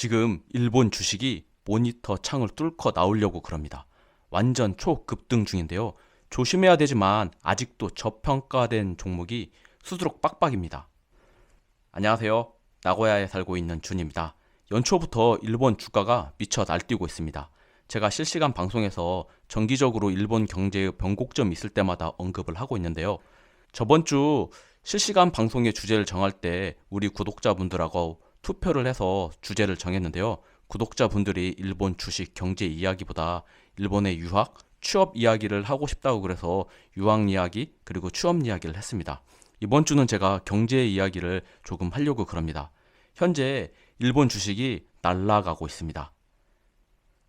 지금 일본 주식이 모니터 창을 뚫고 나오려고 그럽니다. 완전 초급등 중인데요. 조심해야 되지만 아직도 저평가된 종목이 수두룩 빡빡입니다. 안녕하세요. 나고야에 살고 있는 준입니다. 연초부터 일본 주가가 미쳐 날뛰고 있습니다. 제가 실시간 방송에서 정기적으로 일본 경제의 변곡점이 있을 때마다 언급을 하고 있는데요. 저번 주 실시간 방송의 주제를 정할 때 우리 구독자분들하고 투표를 해서 주제를 정했는데요. 구독자분들이 일본 주식 경제 이야기보다 일본의 유학, 취업 이야기를 하고 싶다고 그래서 유학 이야기 그리고 취업 이야기를 했습니다. 이번 주는 제가 경제 이야기를 조금 하려고 그럽니다. 현재 일본 주식이 날아가고 있습니다.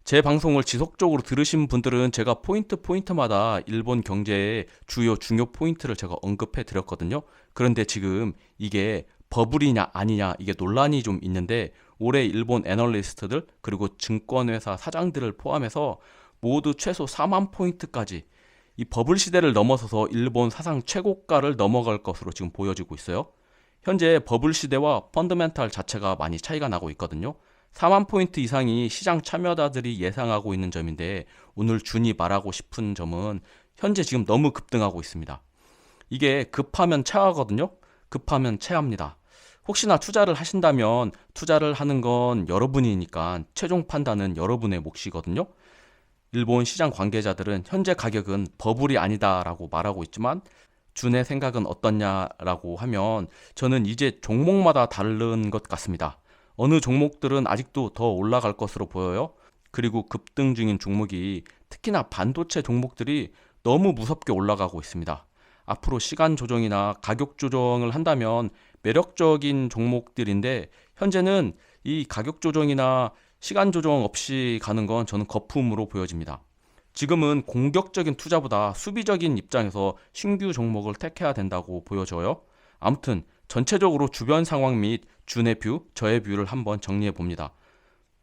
제 방송을 지속적으로 들으신 분들은 제가 포인트마다 일본 경제의 주요 중요 포인트를 제가 언급해 드렸거든요. 그런데 지금 이게 버블이냐 아니냐 이게 논란이 좀 있는데 올해 일본 애널리스트들 그리고 증권회사 사장들을 포함해서 모두 최소 4만 포인트까지 이 버블 시대를 넘어서서 일본 사상 최고가를 넘어갈 것으로 지금 보여지고 있어요. 현재 버블 시대와 펀더멘탈 자체가 많이 차이가 나고 있거든요. 4만 포인트 이상이 시장 참여자들이 예상하고 있는 점인데 오늘 준이 말하고 싶은 점은 현재 지금 너무 급등하고 있습니다. 이게 급하면 체하거든요. 급하면 체합니다. 혹시나 투자를 하신다면 투자를 하는 건 여러분이니까 최종 판단은 여러분의 몫이거든요. 일본 시장 관계자들은 현재 가격은 버블이 아니다라고 말하고 있지만 준의 생각은 어떻냐라고 하면 저는 이제 종목마다 다른 것 같습니다. 어느 종목들은 아직도 더 올라갈 것으로 보여요. 그리고 급등 중인 종목이 특히나 반도체 종목들이 너무 무섭게 올라가고 있습니다. 앞으로 시간 조정이나 가격 조정을 한다면 매력적인 종목들인데 현재는 이 가격 조정이나 시간 조정 없이 가는 건 저는 거품으로 보여집니다. 지금은 공격적인 투자보다 수비적인 입장에서 신규 종목을 택해야 된다고 보여져요. 아무튼 전체적으로 주변 상황 및 준의 뷰, 저의 뷰를 한번 정리해 봅니다.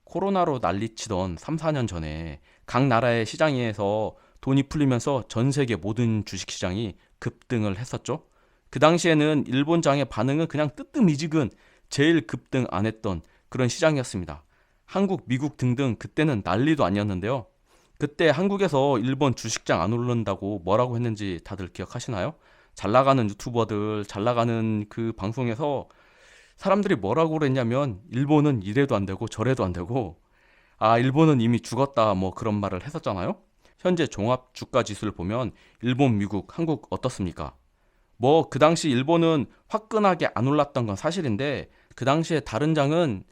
코로나로 난리치던 3, 4년 전에 각 나라의 시장에서 돈이 풀리면서 전 세계 모든 주식시장이 급등을 했었죠. 그 당시에는 일본장의 반응은 그냥 뜨뜻미지근 제일 급등 안 했던 그런 시장이었습니다. 한국, 미국 등등 그때는 난리도 아니었는데요. 그때 한국에서 일본 주식장 안 오른다고 뭐라고 했는지 다들 기억하시나요? 잘 나가는 유튜버들, 잘 나가는 그 방송에서 사람들이 뭐라고 그랬냐면 일본은 이래도 안 되고 저래도 안 되고 일본은 이미 죽었다 뭐 그런 말을 했었잖아요. 현재 종합 주가 지수를 보면 일본, 미국, 한국 어떻습니까? 뭐 그 당시 일본은 화끈하게 안 올랐던 건 사실인데 그 당시에 다른 장은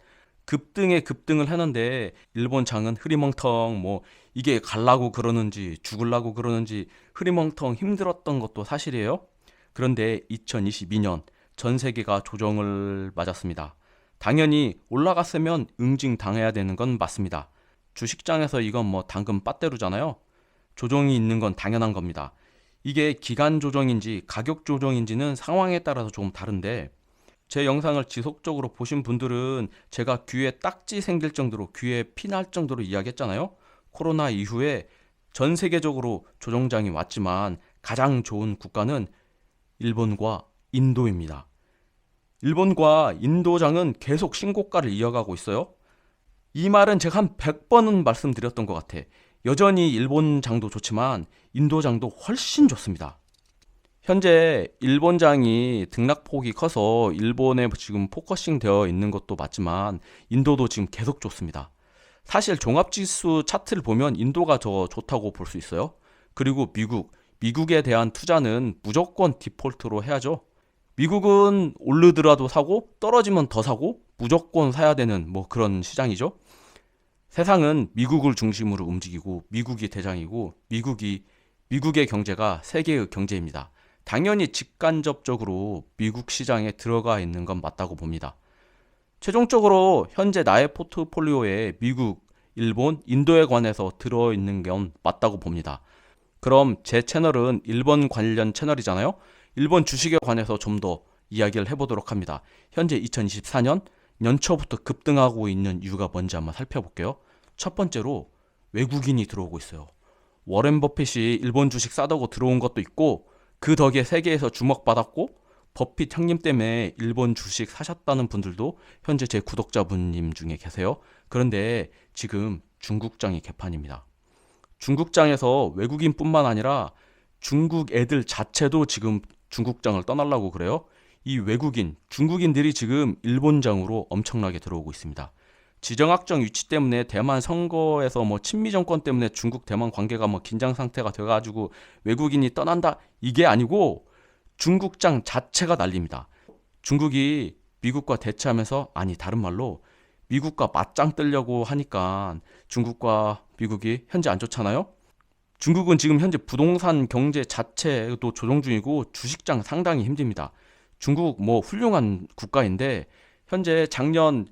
급등에 급등을 하는데 일본 장은 흐리멍텅 뭐 이게 갈라고 그러는지 죽을라고 그러는지 흐리멍텅 힘들었던 것도 사실이에요. 그런데 2022년 전 세계가 조정을 맞았습니다. 당연히 올라갔으면 응징당해야 되는 건 맞습니다. 주식장에서 이건 뭐 당근 빠떼루잖아요. 조정이 있는 건 당연한 겁니다. 이게 기간 조정인지 가격 조정인지는 상황에 따라서 조금 다른데 제 영상을 지속적으로 보신 분들은 제가 귀에 딱지 생길 정도로 귀에 피 날 정도로 이야기했잖아요. 코로나 이후에 전 세계적으로 조정장이 왔지만 가장 좋은 국가는 일본과 인도입니다. 일본과 인도장은 계속 신고가를 이어가고 있어요. 이 말은 제가 한 100번은 말씀드렸던 것 같아. 여전히 일본장도 좋지만 인도장도 훨씬 좋습니다. 현재 일본장이 등락폭이 커서 일본에 지금 포커싱 되어 있는 것도 맞지만 인도도 지금 계속 좋습니다. 사실 종합지수 차트를 보면 인도가 더 좋다고 볼 수 있어요. 그리고 미국에 대한 투자는 무조건 디폴트로 해야죠. 미국은 오르더라도 사고 떨어지면 더 사고 무조건 사야 되는 뭐 그런 시장이죠. 세상은 미국을 중심으로 움직이고 미국이 대장이고 미국의 경제가 세계의 경제입니다. 당연히 직간접적으로 미국 시장에 들어가 있는 건 맞다고 봅니다. 최종적으로 현재 나의 포트폴리오에 미국, 일본, 인도에 관해서 들어있는 건 맞다고 봅니다. 그럼 제 채널은 일본 관련 채널이잖아요. 일본 주식에 관해서 좀 더 이야기를 해보도록 합니다. 현재 2024년 연초부터 급등하고 있는 이유가 뭔지 한번 살펴볼게요. 첫 번째로 외국인이 들어오고 있어요. 워렌 버핏이 일본 주식 싸다고 들어온 것도 있고 그 덕에 세계에서 주목받았고 버핏 형님 때문에 일본 주식 사셨다는 분들도 현재 제 구독자분님 중에 계세요. 그런데 지금 중국장이 개판입니다. 중국장에서 외국인뿐만 아니라 중국 애들 자체도 지금 중국장을 떠나려고 그래요. 이 외국인, 중국인들이 지금 일본장으로 엄청나게 들어오고 있습니다. 지정학적 위치 때문에 대만 선거에서 친미 정권 때문에 중국 대만 관계가 긴장 상태가 돼가지고 외국인이 떠난다 이게 아니고 중국장 자체가 난립니다. 중국이 미국과 대치하면서 아니 다른 말로 미국과 맞짱 뜨려고 하니까 중국과 미국이 현재 안 좋잖아요. 중국은 지금 현재 부동산 경제 자체도 조정 중이고 주식장 상당히 힘듭니다. 중국 훌륭한 국가인데 현재 작년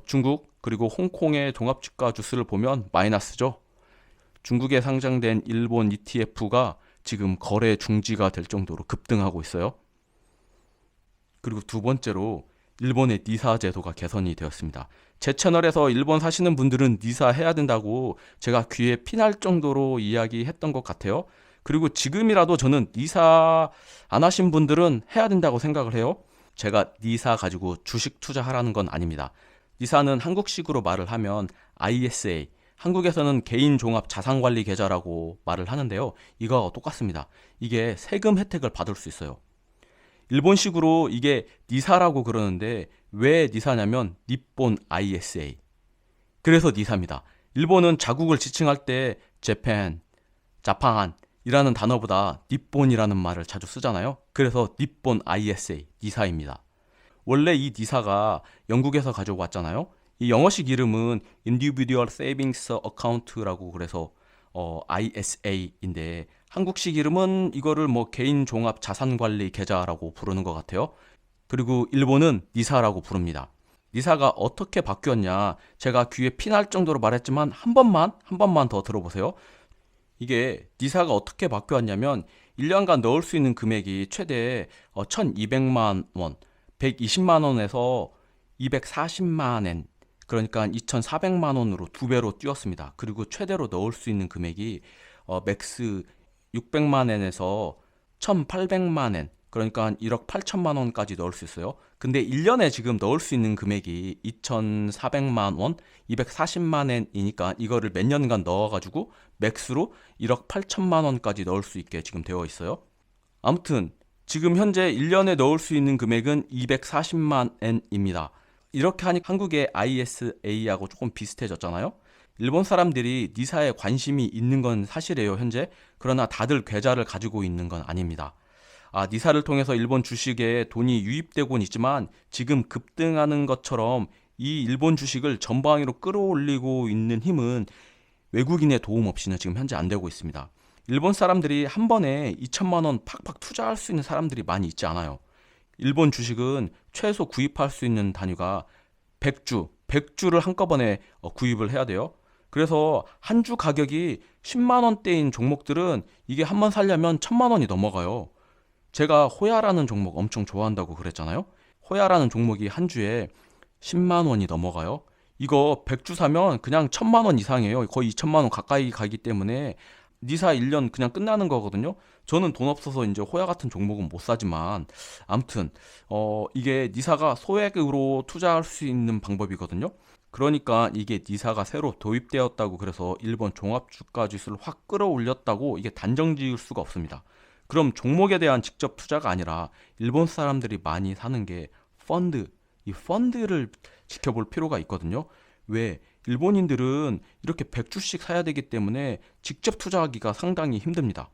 중국 그리고 홍콩의 종합주가 주스를 보면 마이너스죠. 중국에 상장된 일본 ETF가 지금 거래 중지가 될 정도로 급등하고 있어요. 그리고 두 번째로 일본의 니사 제도가 개선이 되었습니다. 제 채널에서 일본 사시는 분들은 니사 해야 된다고 제가 귀에 피날 정도로 이야기했던 것 같아요. 그리고 지금이라도 저는 니사 안 하신 분들은 해야 된다고 생각을 해요. 제가 니사 가지고 주식 투자하라는 건 아닙니다. 니사는 한국식으로 말을 하면 ISA, 한국에서는 개인종합자산관리계좌라고 말을 하는데요. 이거와 똑같습니다. 이게 세금 혜택을 받을 수 있어요. 일본식으로 이게 니사라고 그러는데 왜 니사냐면 니폰 ISA. 그래서 니사입니다. 일본은 자국을 지칭할 때 재팬, 자팡한이라는 단어보다 니폰이라는 말을 자주 쓰잖아요. 그래서 니폰 ISA, 니사입니다. 원래 이 니사가 영국에서 가져왔잖아요. 이 영어식 이름은 Individual Savings Account라고 그래서 ISA인데 한국식 이름은 이거를 개인 종합 자산관리 계좌라고 부르는 것 같아요. 그리고 일본은 니사라고 부릅니다. 니사가 어떻게 바뀌었냐 제가 귀에 피날 정도로 말했지만 한 번만 더 들어보세요. 이게 니사가 어떻게 바뀌었냐면 1년간 넣을 수 있는 금액이 최대 1200만 원, 120만 원에서 240만 엔, 그러니까 2400만 원으로 두 배로 뛰었습니다. 그리고 최대로 넣을 수 있는 금액이 맥스 600만 엔에서 1800만 엔, 그러니까 1억 8천만 원까지 넣을 수 있어요. 근데 1년에 지금 넣을 수 있는 금액이 2400만 원, 240만 엔이니까 이거를 몇 년간 넣어가지고 맥스로 1억 8천만 원까지 넣을 수 있게 지금 되어 있어요. 아무튼 지금 현재 1년에 넣을 수 있는 금액은 240만 엔입니다. 이렇게 하니 한국의 ISA하고 조금 비슷해졌잖아요. 일본 사람들이 니사에 관심이 있는 건 사실이에요, 현재. 그러나 다들 계좌를 가지고 있는 건 아닙니다. 니사를 통해서 일본 주식에 돈이 유입되곤 있지만 지금 급등하는 것처럼 이 일본 주식을 전방위로 끌어올리고 있는 힘은 외국인의 도움 없이는 지금 현재 안 되고 있습니다. 일본 사람들이 한 번에 2천만 원 팍팍 투자할 수 있는 사람들이 많이 있지 않아요. 일본 주식은 최소 구입할 수 있는 단위가 100주를 한꺼번에 구입을 해야 돼요. 그래서 한 주 가격이 10만 원대인 종목들은 이게 한 번 살려면 1000만 원이 넘어가요. 제가 호야라는 종목 엄청 좋아한다고 그랬잖아요. 호야라는 종목이 한 주에 10만 원이 넘어가요. 이거 100주 사면 그냥 1000만 원 이상이에요. 거의 2천만 원 가까이 가기 때문에 니사 1년 그냥 끝나는 거거든요. 저는 돈 없어서 이제 호야 같은 종목은 못 사지만 아무튼 이게 니사가 소액으로 투자할 수 있는 방법이거든요. 그러니까 이게 니사가 새로 도입되었다고 그래서 일본 종합주가 지수를 확 끌어올렸다고 이게 단정 지을 수가 없습니다. 그럼 종목에 대한 직접 투자가 아니라 일본 사람들이 많이 사는 게 펀드, 이 펀드를 지켜볼 필요가 있거든요. 왜? 일본인들은 이렇게 100주씩 사야 되기 때문에 직접 투자하기가 상당히 힘듭니다.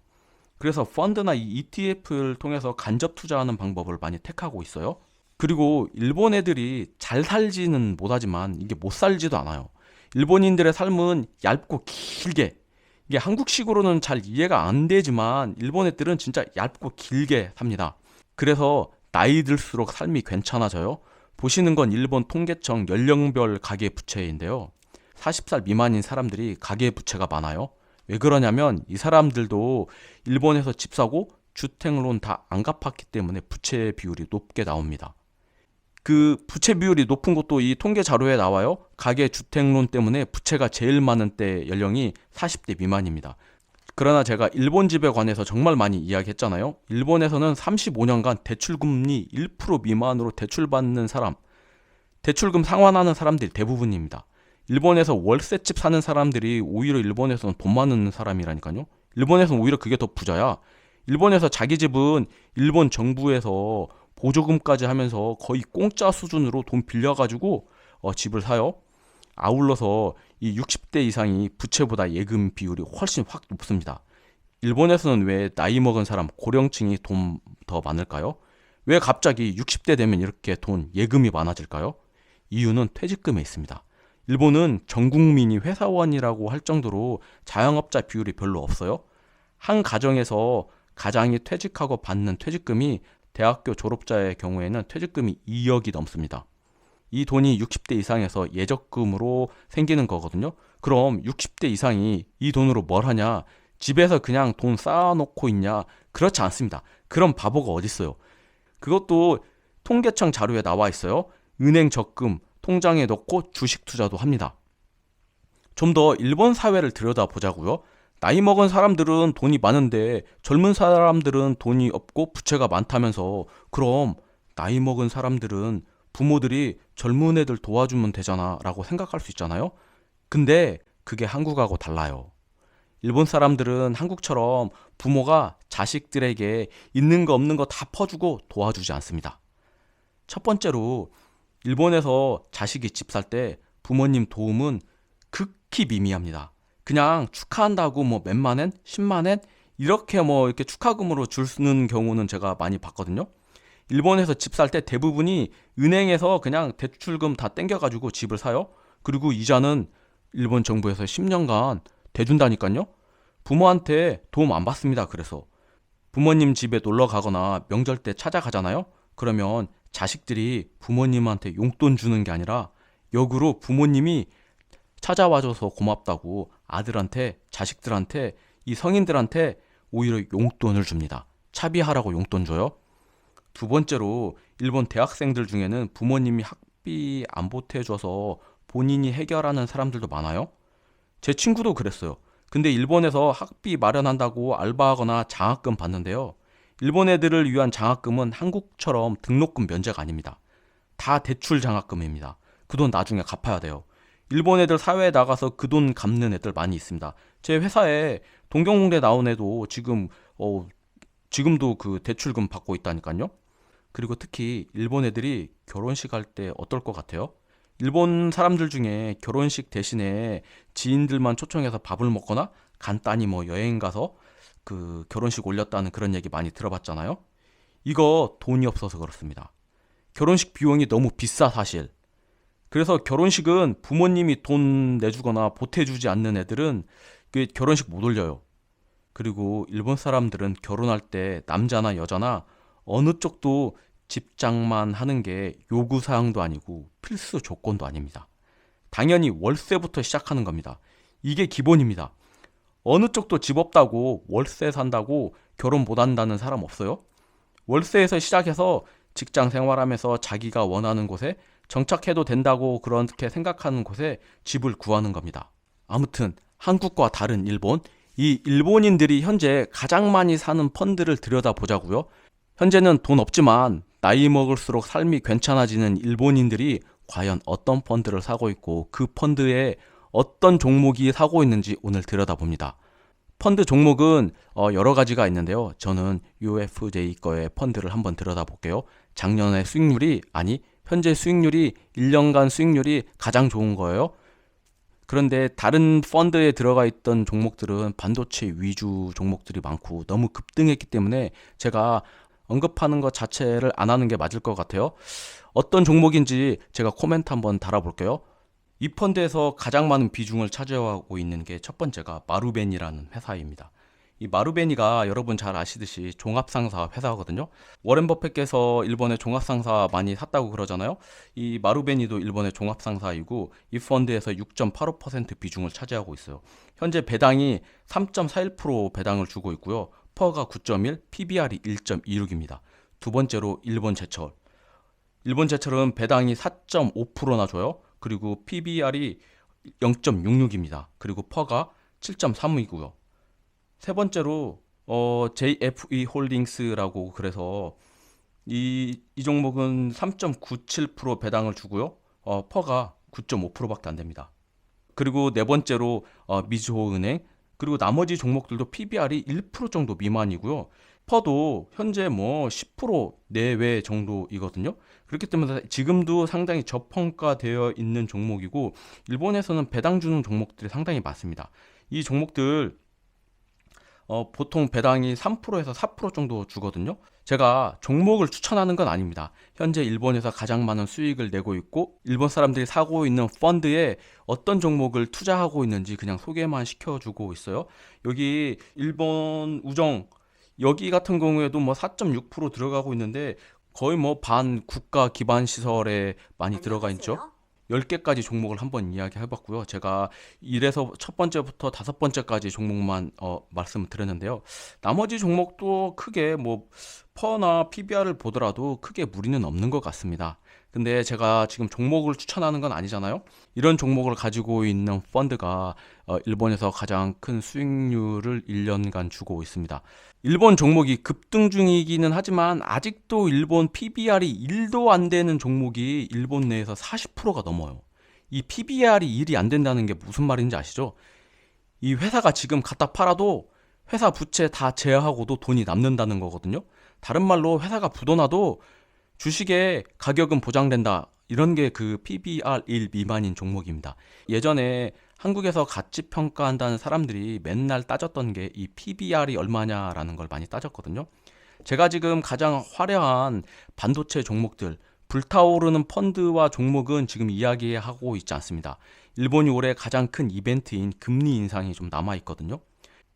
그래서 펀드나 이 ETF를 통해서 간접 투자하는 방법을 많이 택하고 있어요. 그리고 일본 애들이 잘 살지는 못하지만 이게 못 살지도 않아요. 일본인들의 삶은 얇고 길게, 이게 한국식으로는 잘 이해가 안 되지만 일본 애들은 진짜 얇고 길게 삽니다. 그래서 나이 들수록 삶이 괜찮아져요. 보시는 건 일본 통계청 연령별 가계부채인데요. 40살 미만인 사람들이 가계부채가 많아요. 왜 그러냐면 이 사람들도 일본에서 집 사고 주택론 다 안 갚았기 때문에 부채 비율이 높게 나옵니다. 그 부채 비율이 높은 것도 이 통계 자료에 나와요. 가계 주택론 때문에 부채가 제일 많은 때 연령이 40대 미만입니다. 그러나 제가 일본 집에 관해서 정말 많이 이야기했잖아요. 일본에서는 35년간 대출금리 1% 미만으로 대출받는 사람, 대출금 상환하는 사람들이 대부분입니다. 일본에서 월세집 사는 사람들이 오히려 일본에서는 돈 많은 사람이라니까요. 일본에서는 오히려 그게 더 부자야. 일본에서 자기 집은 일본 정부에서 보조금까지 하면서 거의 공짜 수준으로 돈 빌려가지고 집을 사요. 아울러서 이 60대 이상이 부채보다 예금 비율이 훨씬 확 높습니다. 일본에서는 왜 나이 먹은 사람, 고령층이 돈 더 많을까요? 왜 갑자기 60대 되면 이렇게 돈 예금이 많아질까요? 이유는 퇴직금에 있습니다. 일본은 전 국민이 회사원이라고 할 정도로 자영업자 비율이 별로 없어요. 한 가정에서 가장이 퇴직하고 받는 퇴직금이 대학교 졸업자의 경우에는 퇴직금이 2억이 넘습니다. 이 돈이 60대 이상에서 예적금으로 생기는 거거든요. 그럼 60대 이상이 이 돈으로 뭘 하냐? 집에서 그냥 돈 쌓아놓고 있냐? 그렇지 않습니다. 그런 바보가 어딨어요. 그것도 통계청 자료에 나와 있어요. 은행 적금, 통장에 넣고 주식 투자도 합니다. 좀 더 일본 사회를 들여다보자고요. 나이 먹은 사람들은 돈이 많은데 젊은 사람들은 돈이 없고 부채가 많다면서, 그럼 나이 먹은 사람들은 부모들이 젊은 애들 도와주면 되잖아 라고 생각할 수 있잖아요. 근데 그게 한국하고 달라요. 일본 사람들은 한국처럼 부모가 자식들에게 있는 거 없는 거 다 퍼주고 도와주지 않습니다. 첫 번째로 일본에서 자식이 집 살 때 부모님 도움은 극히 미미합니다. 그냥 축하한다고 뭐 몇만 엔, 10만 엔 이렇게 이렇게 축하금으로 주는 경우는 제가 많이 봤거든요. 일본에서 집 살 때 대부분이 은행에서 그냥 대출금 다 땡겨가지고 집을 사요. 그리고 이자는 일본 정부에서 10년간 대준다니까요. 부모한테 도움 안 받습니다. 그래서 부모님 집에 놀러 가거나 명절 때 찾아가잖아요. 그러면 자식들이 부모님한테 용돈 주는 게 아니라 역으로 부모님이 찾아와줘서 고맙다고 아들한테, 자식들한테, 이 성인들한테 오히려 용돈을 줍니다. 차비하라고 용돈 줘요. 두 번째로 일본 대학생들 중에는 부모님이 학비 안 보태줘서 본인이 해결하는 사람들도 많아요. 제 친구도 그랬어요. 근데 일본에서 학비 마련한다고 알바하거나 장학금 받는데요. 일본 애들을 위한 장학금은 한국처럼 등록금 면제가 아닙니다. 다 대출 장학금입니다. 그 돈 나중에 갚아야 돼요. 일본 애들 사회에 나가서 그 돈 갚는 애들 많이 있습니다. 제 회사에 동경공대 나온 애도 지금도 그 대출금 받고 있다니까요. 그리고 특히 일본 애들이 결혼식 할 때 어떨 것 같아요? 일본 사람들 중에 결혼식 대신에 지인들만 초청해서 밥을 먹거나 간단히 여행 가서 그 결혼식 올렸다는 그런 얘기 많이 들어봤잖아요. 이거 돈이 없어서 그렇습니다. 결혼식 비용이 너무 비싸 사실. 그래서 결혼식은 부모님이 돈 내주거나 보태주지 않는 애들은 그 결혼식 못 올려요. 그리고 일본 사람들은 결혼할 때 남자나 여자나 어느 쪽도 집장만 하는 게 요구사항도 아니고 필수 조건도 아닙니다. 당연히 월세부터 시작하는 겁니다. 이게 기본입니다. 어느 쪽도 집 없다고 월세 산다고 결혼 못 한다는 사람 없어요? 월세에서 시작해서 직장 생활하면서 자기가 원하는 곳에 정착해도 된다고 그렇게 생각하는 곳에 집을 구하는 겁니다. 아무튼 한국과 다른 일본, 이 일본인들이 현재 가장 많이 사는 펀드를 들여다보자고요. 현재는 돈 없지만 나이 먹을수록 삶이 괜찮아지는 일본인들이 과연 어떤 펀드를 사고 있고 그 펀드에 어떤 종목이 사고 있는지 오늘 들여다봅니다. 펀드 종목은 여러 가지가 있는데요. 저는 UFJ 거의 펀드를 한번 들여다볼게요. 작년에 현재 수익률이 1년간 수익률이 가장 좋은 거예요. 그런데 다른 펀드에 들어가 있던 종목들은 반도체 위주 종목들이 많고 너무 급등했기 때문에 제가 언급하는 것 자체를 안 하는 게 맞을 것 같아요. 어떤 종목인지 제가 코멘트 한번 달아볼게요. 이 펀드에서 가장 많은 비중을 차지하고 있는 게 첫 번째가 마루벤이라는 회사입니다. 이 마루벤이가 여러분 잘 아시듯이 종합상사 회사거든요. 워렌 버핏께서 일본의 종합상사 많이 샀다고 그러잖아요. 이 마루벤이도 일본의 종합상사이고 이 펀드에서 6.85% 비중을 차지하고 있어요. 현재 배당이 3.41% 배당을 주고 있고요. 퍼가 9.1, PBR이 1.26입니다. 두 번째로 일본제철. 일본제철은 배당이 4.5%나 줘요. 그리고 PBR이 0.66입니다. 그리고 퍼가 7.3이고요. 세 번째로 JFE 홀딩스라고, 그래서 이 종목은 3.97% 배당을 주고요. 퍼가 9.5%밖에 안 됩니다. 그리고 네 번째로 미주호은행, 그리고 나머지 종목들도 PBR이 1% 정도 미만이고요. 퍼도 현재 뭐 10% 내외 정도이거든요. 그렇기 때문에 지금도 상당히 저평가되어 있는 종목이고, 일본에서는 배당 주는 종목들이 상당히 많습니다. 이 종목들 보통 배당이 3%에서 4% 정도 주거든요. 제가 종목을 추천하는 건 아닙니다. 현재 일본에서 가장 많은 수익을 내고 있고, 일본 사람들이 사고 있는 펀드에 어떤 종목을 투자하고 있는지 그냥 소개만 시켜주고 있어요. 여기 일본 우정, 여기 같은 경우에도 뭐 4.6% 들어가고 있는데, 거의 뭐 반 국가 기반 시설에 많이 들어가 있죠. 10개까지 종목을 한번 이야기해봤고요. 제가 1에서 첫 번째부터 다섯 번째까지 종목만 말씀을 드렸는데요. 나머지 종목도 크게 뭐 퍼나 PBR을 보더라도 크게 무리는 없는 것 같습니다. 근데 제가 지금 종목을 추천하는 건 아니잖아요. 이런 종목을 가지고 있는 펀드가 일본에서 가장 큰 수익률을 1년간 주고 있습니다. 일본 종목이 급등 중이기는 하지만 아직도 일본 PBR이 1도 안 되는 종목이 일본 내에서 40%가 넘어요. 이 PBR이 1이 안 된다는 게 무슨 말인지 아시죠? 이 회사가 지금 갖다 팔아도 회사 부채 다 제하고도 돈이 남는다는 거거든요. 다른 말로 회사가 부도나도 주식의 가격은 보장된다. 이런 게 그 PBR 1 미만인 종목입니다. 예전에 한국에서 가치 평가한다는 사람들이 맨날 따졌던 게 이 PBR이 얼마냐라는 걸 많이 따졌거든요. 제가 지금 가장 화려한 반도체 종목들, 불타오르는 펀드와 종목은 지금 이야기하고 있지 않습니다. 일본이 올해 가장 큰 이벤트인 금리 인상이 좀 남아 있거든요.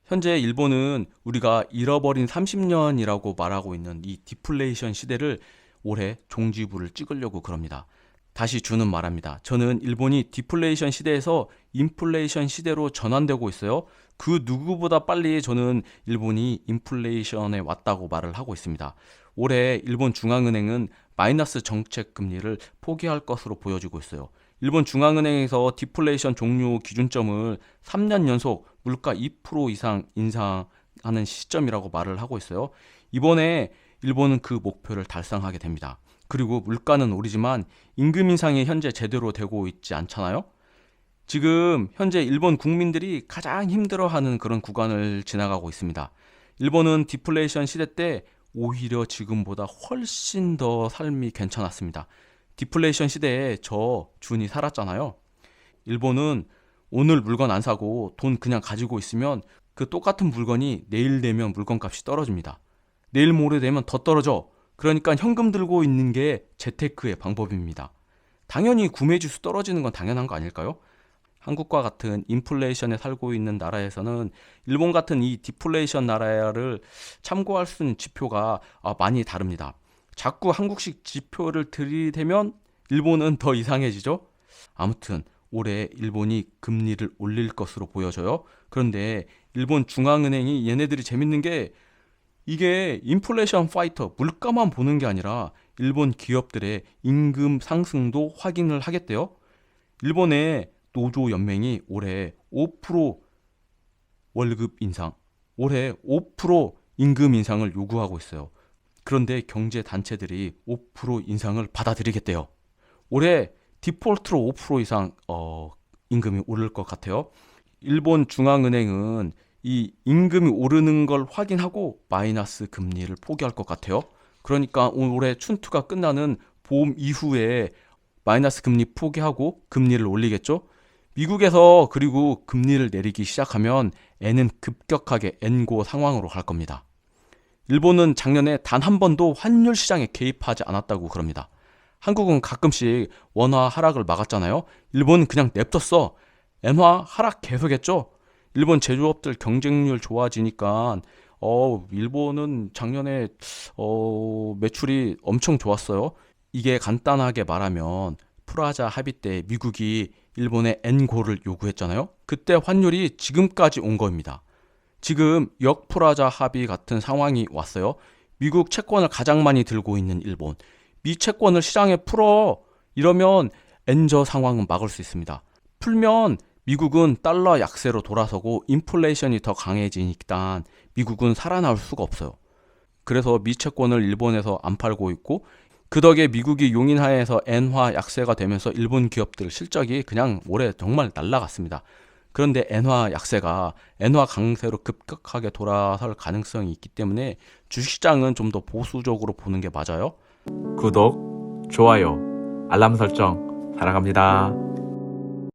현재 일본은 우리가 잃어버린 30년이라고 말하고 있는 이 디플레이션 시대를 올해 종지부를 찍으려고 그럽니다. 다시 주는 말합니다. 저는 일본이 디플레이션 시대에서 인플레이션 시대로 전환되고 있어요. 그 누구보다 빨리 저는 일본이 인플레이션에 왔다고 말을 하고 있습니다. 올해 일본 중앙은행은 마이너스 정책 금리를 포기할 것으로 보여지고 있어요. 일본 중앙은행에서 디플레이션 종료 기준점을 3년 연속 물가 2% 이상 인상하는 시점이라고 말을 하고 있어요. 이번에 일본은 그 목표를 달성하게 됩니다. 그리고 물가는 오르지만 임금 인상이 현재 제대로 되고 있지 않잖아요. 지금 현재 일본 국민들이 가장 힘들어하는 그런 구간을 지나가고 있습니다. 일본은 디플레이션 시대 때 오히려 지금보다 훨씬 더 삶이 괜찮았습니다. 디플레이션 시대에 저 준이 살았잖아요. 일본은 오늘 물건 안 사고 돈 그냥 가지고 있으면 그 똑같은 물건이 내일 되면 물건값이 떨어집니다. 내일 모레 되면 더 떨어져. 그러니까 현금 들고 있는 게 재테크의 방법입니다. 당연히 구매 지수 떨어지는 건 당연한 거 아닐까요? 한국과 같은 인플레이션에 살고 있는 나라에서는 일본 같은 이 디플레이션 나라를 참고할 수 있는 지표가 많이 다릅니다. 자꾸 한국식 지표를 들이대면 일본은 더 이상해지죠. 아무튼 올해 일본이 금리를 올릴 것으로 보여져요. 그런데 일본 중앙은행이 얘네들이 재밌는 게, 이게 인플레이션 파이터, 물가만 보는 게 아니라 일본 기업들의 임금 상승도 확인을 하겠대요. 일본의 노조 연맹이 올해 5% 월급 인상, 올해 5% 임금 인상을 요구하고 있어요. 그런데 경제 단체들이 5% 인상을 받아들이겠대요. 올해 디폴트로 5% 이상 임금이 오를 것 같아요. 일본 중앙은행은 이 임금이 오르는 걸 확인하고 마이너스 금리를 포기할 것 같아요. 그러니까 올해 춘투가 끝나는 봄 이후에 마이너스 금리 포기하고 금리를 올리겠죠. 미국에서 그리고 금리를 내리기 시작하면 엔은 급격하게 엔고 상황으로 갈 겁니다. 일본은 작년에 단 한 번도 환율 시장에 개입하지 않았다고 그럽니다. 한국은 가끔씩 원화 하락을 막았잖아요. 일본은 그냥 냅뒀어. 엔화 하락 계속했죠. 일본 제조업들 경쟁률 좋아지니까 일본은 작년에 매출이 엄청 좋았어요. 이게 간단하게 말하면 프라자 합의 때 미국이 일본의 엔고를 요구했잖아요. 그때 환율이 지금까지 온 겁니다. 지금 역프라자 합의 같은 상황이 왔어요. 미국 채권을 가장 많이 들고 있는 일본, 미 채권을 시장에 풀어, 이러면 엔저 상황은 막을 수 있습니다. 풀면 미국은 달러 약세로 돌아서고 인플레이션이 더 강해지니까 미국은 살아나올 수가 없어요. 그래서 미채권을 일본에서 안 팔고 있고, 그 덕에 미국이 용인하에서 엔화 약세가 되면서 일본 기업들 실적이 그냥 올해 정말 날라갔습니다. 그런데 엔화 약세가 엔화 강세로 급격하게 돌아설 가능성이 있기 때문에 주식시장은 좀 더 보수적으로 보는 게 맞아요. 구독, 좋아요, 알람 설정 사랑합니다.